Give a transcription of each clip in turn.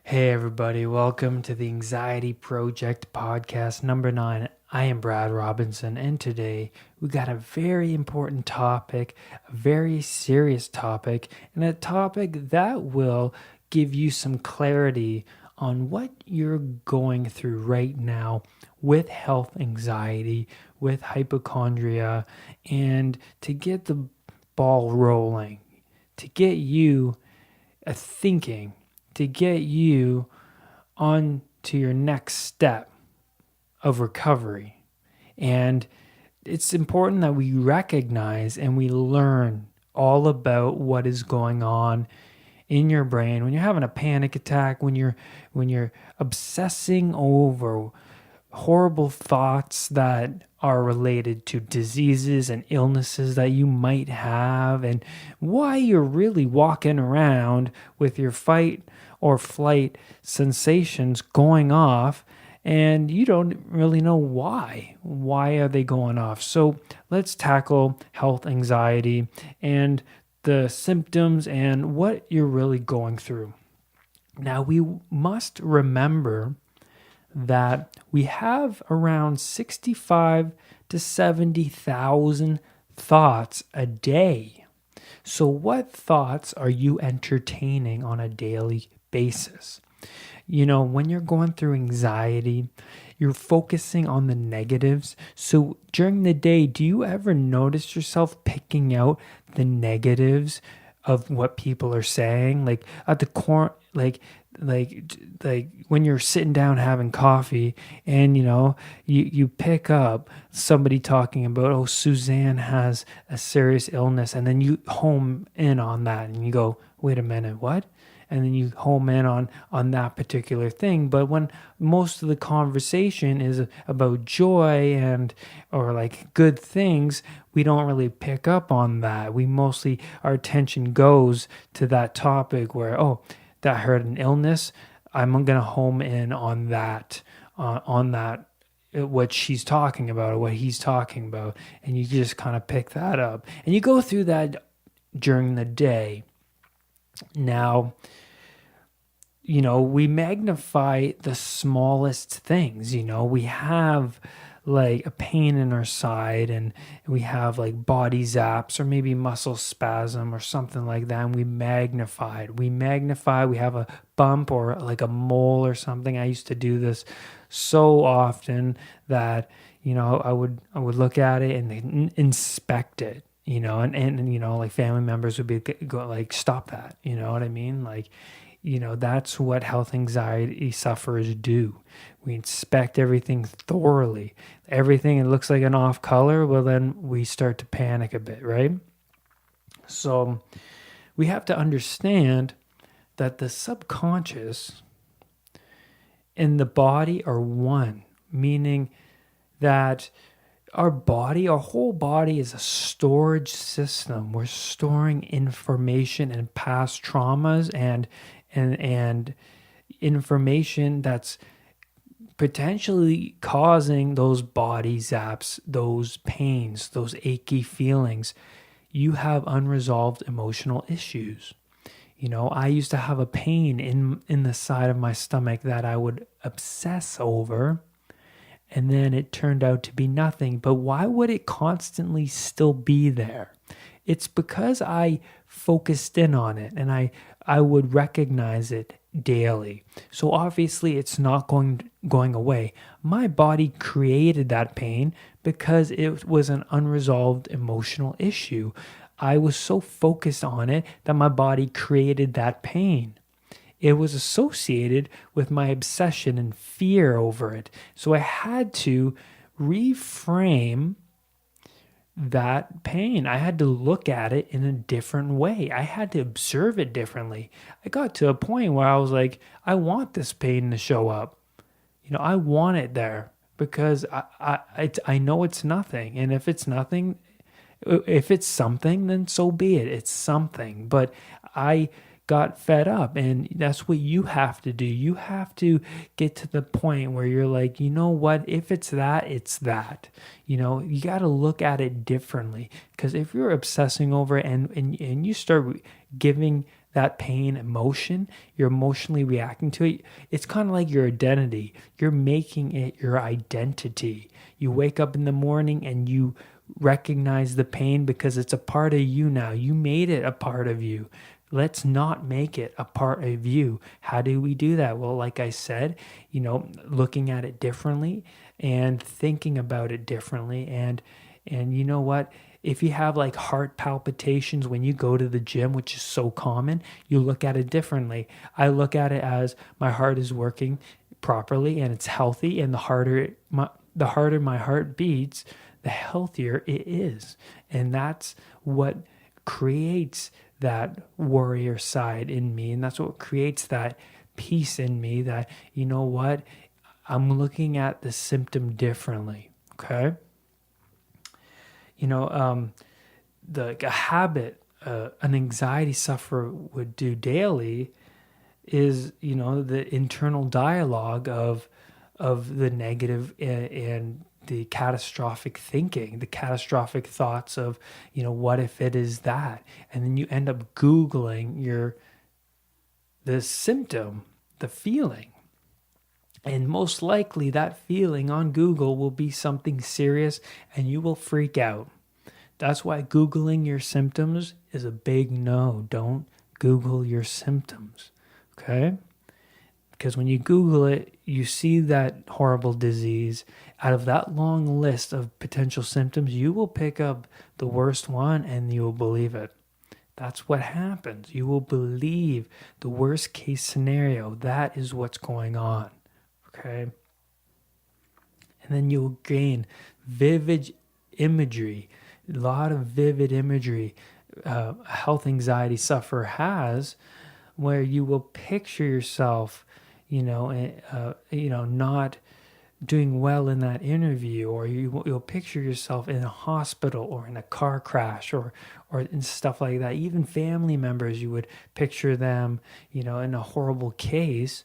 Hey, everybody, welcome to the Anxiety Project podcast number 9. I am Brad Robinson, and today we got a very important topic, a very serious topic, and a topic that will give you some clarity on what you're going through right now with health anxiety, with hypochondria, and to get the ball rolling, to get you thinking, to get you on to your next step of recovery. And it's important that we recognize and we learn all about what is going on in your brain when you're having a panic attack, when you're obsessing over horrible thoughts that are related to diseases and illnesses that you might have, and why you're really walking around with your fight or flight sensations going off and you don't really know why. Why are they going off? So let's tackle health anxiety and the symptoms and what you're really going through. Now, we must remember that we have around 65 to 70,000 thoughts a day. So what thoughts are you entertaining on a daily basis? You know, when you're going through anxiety, you're focusing on the negatives. So during the day, do you ever notice yourself picking out the negatives of what people are saying? Like at the core, like when you're sitting down having coffee and you pick up somebody talking about, oh, Suzanne has a serious illness, and then you home in on that and you go, wait a minute, what? And then you home in on that particular thing. But when most of the conversation is about joy and or like good things, we don't really pick up on that. We mostly, our attention goes to that topic where, oh, that hurt an illness. I'm going to home in on that, what she's talking about or what he's talking about. And you just kind of pick that up. And you go through that during the day. Now, we magnify the smallest things. We have like a pain in our side and we have like body zaps or maybe muscle spasm or something like that, and we magnify it. We have a bump or like a mole or something. I used to do this so often that I would look at it and inspect it, and like family members would be go like, stop that, you know what I mean? Like, that's what health anxiety sufferers do. We inspect everything thoroughly. Everything it looks like an off color, well, then we start to panic a bit, right? So we have to understand that the subconscious and the body are one, meaning that our whole body is a storage system. We're storing information and past traumas and information that's potentially causing those body zaps, those pains, those achy feelings. You have unresolved emotional issues. I used to have a pain in the side of my stomach that I would obsess over, and then it turned out to be nothing. But why would it constantly still be there? It's because I focused in on it and I would recognize it daily. So obviously it's not going away. My body created that pain because it was an unresolved emotional issue. I was so focused on it that my body created that pain. It was associated with my obsession and fear over it. So I had to reframe that pain. I had to look at it in a different way. I had to observe it differently. I got to a point where I was like, I want this pain to show up. I want it there because I know it's nothing. And if it's nothing, if it's something, then so be it. It's something. But I got fed up, and that's what you have to do. You have to get to the point where you're like, you know what, if it's that, it's that. You got to look at it differently, because if you're obsessing over it and you start giving that pain emotion, you're emotionally reacting to it. It's kind of like your identity. You're making it your identity. You wake up in the morning and you recognize the pain because it's a part of you now. You made it a part of you. Let's not make it a part of you. How do we do that? Well, like I said, looking at it differently and thinking about it differently. And you know what? If you have like heart palpitations when you go to the gym, which is so common, you look at it differently. I look at it as my heart is working properly and it's healthy, and the harder my heart beats, the healthier it is. And that's what creates that warrior side in me. And that's what creates that peace in me, that, you know what, I'm looking at the symptom differently. Okay. A habit an anxiety sufferer would do daily is, the internal dialogue of the negative and the catastrophic thinking, the catastrophic thoughts of, what if it is that? And then you end up Googling the symptom, the feeling. And most likely that feeling on Google will be something serious and you will freak out. That's why Googling your symptoms is a big no. Don't Google your symptoms, okay? Because when you Google it, you see that horrible disease. Out of that long list of potential symptoms, you will pick up the worst one and you will believe it. That's what happens. You will believe the worst case scenario. That is what's going on, okay? And then you'll gain vivid imagery, a lot of vivid imagery a health anxiety sufferer has, where you will picture yourself, not doing well in that interview, or you'll picture yourself in a hospital or in a car crash or in stuff like that. Even family members, you would picture them, in a horrible case.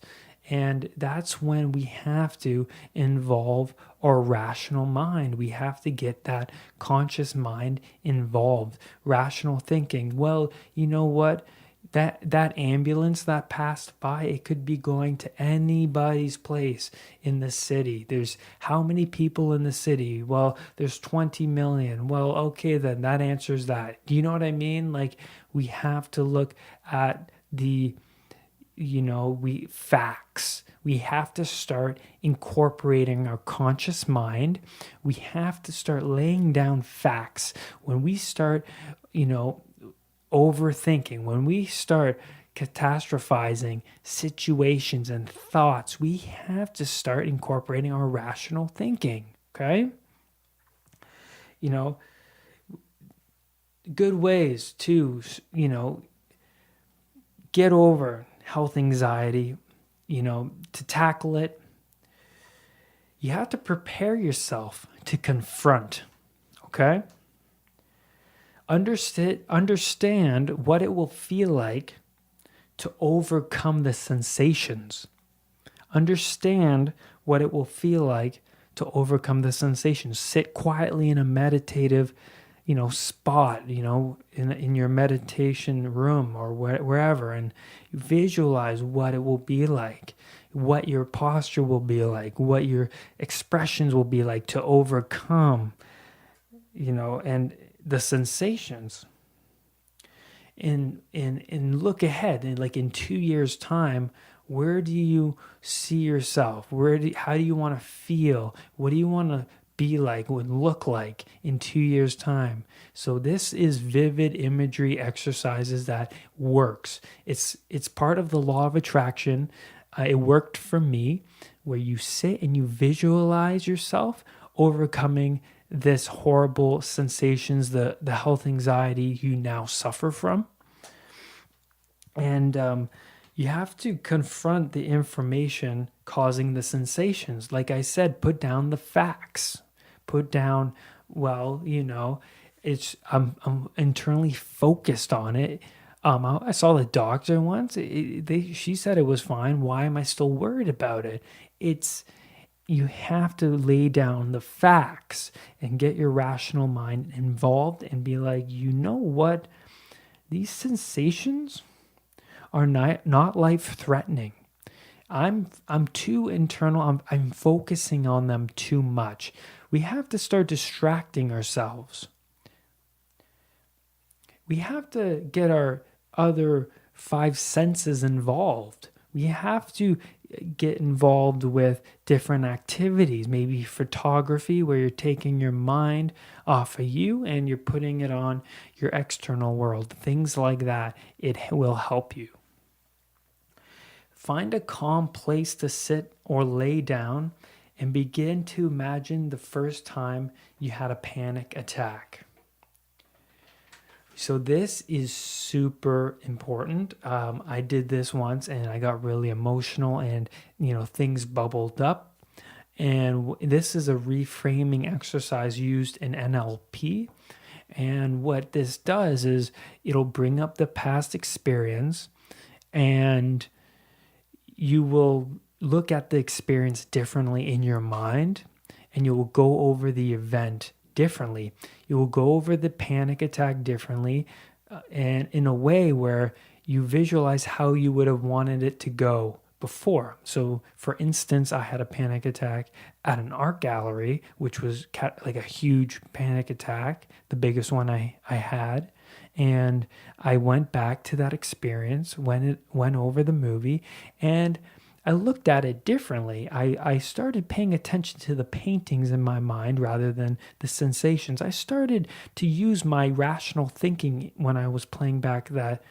And that's when we have to involve our rational mind. We have to get that conscious mind involved. Rational thinking. Well, you know what? That ambulance that passed by, it could be going to anybody's place in the city. There's how many people in the city? Well, there's 20 million. Well, okay, then that answers that. Do you know what I mean? Like, we have to look at the facts. We have to start incorporating our conscious mind. We have to start laying down facts. When we start, overthinking, when we start catastrophizing situations and thoughts, we have to start incorporating our rational thinking, okay? Good ways to, get over health anxiety, to tackle it. You have to prepare yourself to confront, okay? Understand what it will feel like to overcome the sensations. Understand what it will feel like to overcome the sensations. Sit quietly in a meditative, spot, in your meditation room or wherever, and visualize what it will be like, what your posture will be like, what your expressions will be like to overcome, and the sensations. And look ahead, and like in 2 years' time, where do you see yourself? How do you want to feel? What do you want to be like, would look like in 2 years' time? So this is vivid imagery exercises that works. It's part of the law of attraction. It worked for me, where you sit and you visualize yourself overcoming this horrible sensations, the health anxiety you now suffer from. And you have to confront the information causing the sensations. Like I said, put down the facts. Put down, I'm internally focused on it. I saw the doctor once. She said it was fine. Why am I still worried about it? You have to lay down the facts and get your rational mind involved and be like, you know what? These sensations are not life-threatening. I'm too internal. I'm focusing on them too much. We have to start distracting ourselves. We have to get our other five senses involved. We have to get involved with different activities, maybe photography, where you're taking your mind off of you and you're putting it on your external world. Things like that, it will help you. Find a calm place to sit or lay down and begin to imagine the first time you had a panic attack. So this is super important. I did this once and I got really emotional and, things bubbled up. And this is a reframing exercise used in NLP. And what this does is it'll bring up the past experience, and you will look at the experience differently in your mind, and you will go over the event differently. You will go over the panic attack differently, and in a way where you visualize how you would have wanted it to go before. So, for instance, I had a panic attack at an art gallery, which was like a huge panic attack, the biggest one I had. And I went back to that experience when it went over the movie, and I looked at it differently. I started paying attention to the paintings in my mind rather than the sensations. I started to use my rational thinking when I was playing back that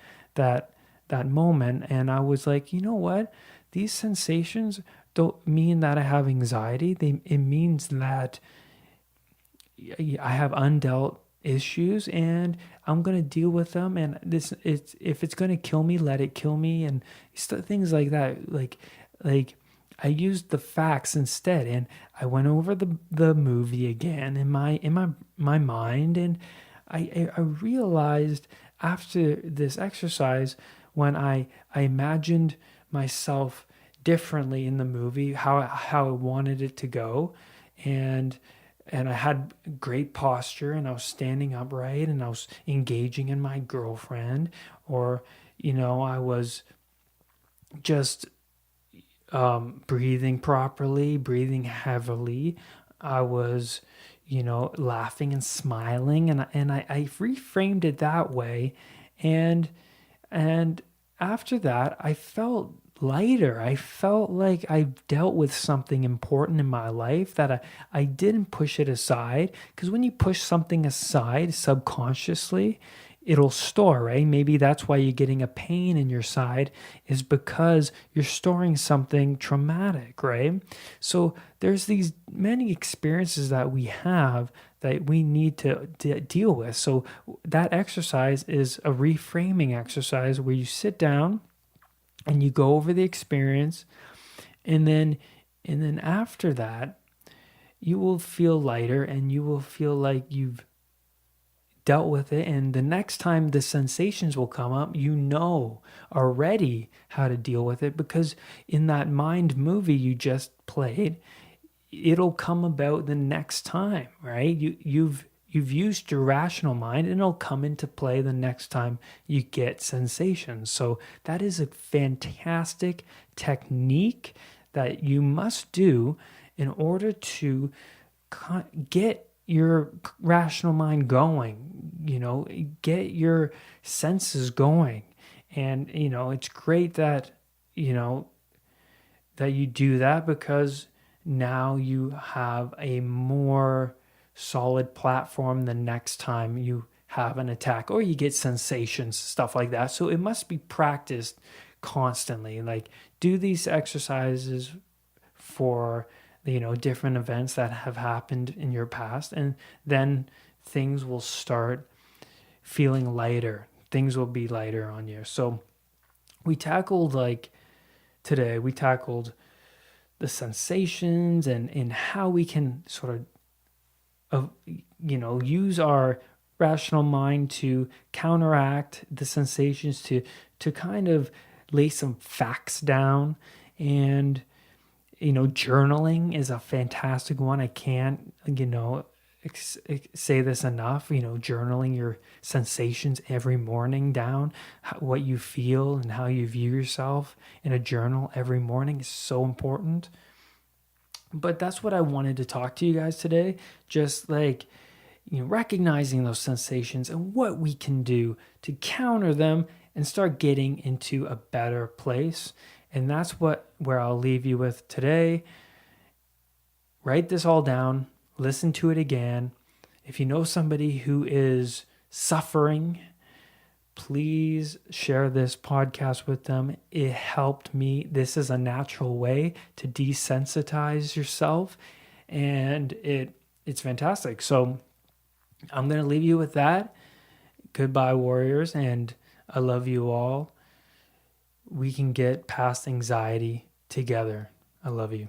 moment, and I was like, you know what? These sensations don't mean that I have anxiety. It means that I have undealt issues and I'm going to deal with them, and if it's going to kill me, let it kill me, and things like that. Like I used the facts instead, and I went over the movie again in my mind, and I realized after this exercise, when I imagined myself differently in the movie, how I wanted it to go, and I had great posture, and I was standing upright, and I was engaging in my girlfriend, or I was just breathing properly, breathing heavily. I was laughing and smiling, and I reframed it that way, and after that I felt lighter. I felt like I dealt with something important in my life, that I didn't push it aside, because when you push something aside subconsciously, it'll store, right? Maybe that's why you're getting a pain in your side, is because you're storing something traumatic, right? So there's these many experiences that we have that we need to deal with. So that exercise is a reframing exercise where you sit down and you go over the experience, and then after that, you will feel lighter, and you will feel like you've dealt with it. And the next time the sensations will come up, already how to deal with it, because in that mind movie you just played, it'll come about the next time, right? You've used your rational mind, and it'll come into play the next time you get sensations. So that is a fantastic technique that you must do in order to get your rational mind going, get your senses going. And, it's great that, that you do that, because now you have a more solid platform the next time you have an attack or you get sensations, stuff like that. So it must be practiced constantly. Like, do these exercises for different events that have happened in your past, and then things will start feeling lighter. Things will be lighter on you. So today we tackled the sensations and how we can sort of use our rational mind to counteract the sensations, to kind of lay some facts down. And journaling is a fantastic one. I can't say this enough, journaling your sensations every morning down, what you feel and how you view yourself in a journal every morning is so important. But that's what I wanted to talk to you guys today. Just like, recognizing those sensations and what we can do to counter them and start getting into a better place. And that's where I'll leave you with today. Write this all down, listen to it again. If you know somebody who is suffering, please share this podcast with them. It helped me. This is a natural way to desensitize yourself, and it's fantastic. So I'm going to leave you with that. Goodbye, warriors, and I love you all. We can get past anxiety together. I love you.